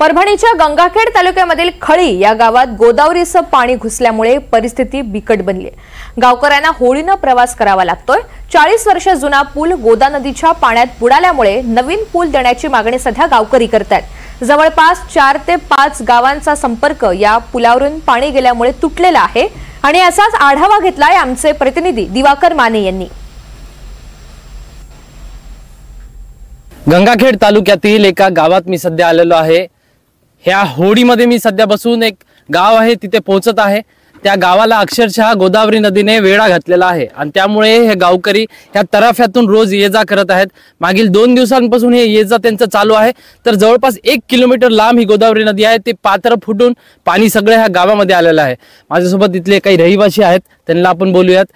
परभणीच्या गंगाखेड तालुक्यामधील खळी या गावात गोदावरीचं पाणी घुसल्यामुळे परिस्थिती बिकट बनली आहे। गावकऱ्यांना होडीने प्रवास करावा लागतोय। 40 वर्ष जुना पूल गोदा नदीच्या पाण्यात बुडाल्यामुळे नवीन पूल देण्याची मागणी सध्या गावकरी करतात। जवळपास 4 ते 5 गावांचा संपर्क या पुलावरून पाणी गेल्यामुळे तुटलेला आहे आणि असाच आढावा घेतलाय आमचे प्रतिनिधी दिवाकर माने यांनी। गंगाखेड तालुक्यातील एका गावात मी सध्या आलेलो आहे। ह्या होडीमध्ये मी सध्या बसून एक गाव आहे तिथे पोहोचत आहे। त्या गावाला अक्षरशः गोदावरी नदीने वेढा घातलेला आहे आणि त्यामुळे हे गावकरी ह्या तराफ्यातून रोज ये जा करत आहेत। मागील 2 दिवसांपासून हे ये जा त्यांचं चालू आहे। तर जवळपास 1 किलोमीटर लांब ही गोदावरी नदी आहे। ते पात्र फुटून पाणी सगळं ह्या गावामध्ये आलेलं आहे। माझ्यासोबत इथले काही रहिवासी आहेत, त्यांना आपण बोलूयात।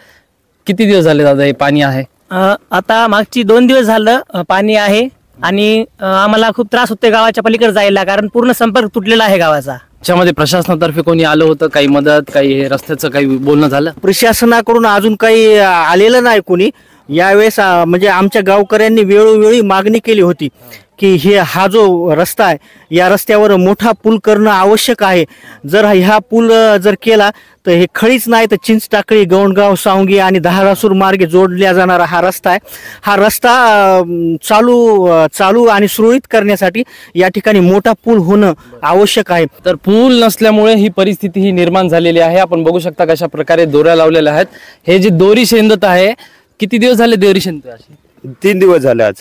किती दिवस झाले दादा हे पाणी आहे? आता मागची 2 दिवस झालं पाणी आहे आणि आम्हाला खूप त्रास होते गावाच्या पलीकडे जायला, कारण पूर्ण संपर्क तुटलेला आहे गावाचा। त्याच्यामध्ये प्रशासनातर्फे कोणी आलं होतं? काही मदत, काही रस्त्याचं काही बोलणं झालं? प्रशासनाकडून अजून काही आलेलं नाही कोणी। यावेळेस म्हणजे आमच्या गावकऱ्यांनी वेळोवेळी मागणी केली होती की हा जो रस्ता आहे या रस्त्यावर मोठा पूल करणं आवश्यक आहे। जर ह्या पूल जर केला तर हे खळीच नाही तर चिंचटाकळी, गौंडगाव, सावंगी आणि दहारासूर मार्गे जोडल्या जाणारा हा रस्ता आहे। हा रस्ता चालू आणि सुरळीत करण्यासाठी या ठिकाणी मोठा पूल होणं आवश्यक आहे। तर पूल नसल्यामुळे ही परिस्थिती ही निर्माण झालेली आहे। आपण बघू शकता कशा प्रकारे दोऱ्या लावलेल्या आहेत। हे जे दोरी शेंदत आहे, किती दिवस झाले दोरी शेंदत अशी? 3 दिवस झाले। आज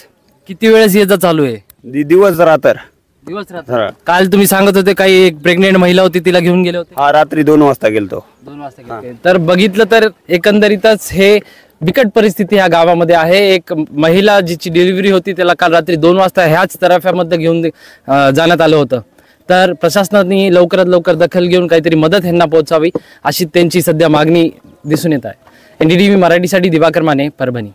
किती वेळेस ये जा चालू आहे? दिवस रात्र। काल तुम्ही सांगत होते काही एक प्रेग्नेंट महिला होती, तिला घेऊन गेले होते? हा, रात्री 2 वाजता गेलतो। 2 वाजता गेले। तर बघितलं तर एकंदरीतच हे बिकट परिस्थिती ह्या गावामध्ये आहे। एक महिला जिची डिलिव्हरी होती त्याला काल रात्री 2 वाजता ह्याच तराफ्यामध्ये घेऊन जाण्यात आलं होतं। तर प्रशासनाने लवकरात लवकर दखल घेऊन काहीतरी मदत ह्यांना पोहोचावी अशी त्यांची सध्या मागणी दिसून येत आहे। NDTV मराठीसाठी दिवाकर माने, परभणी।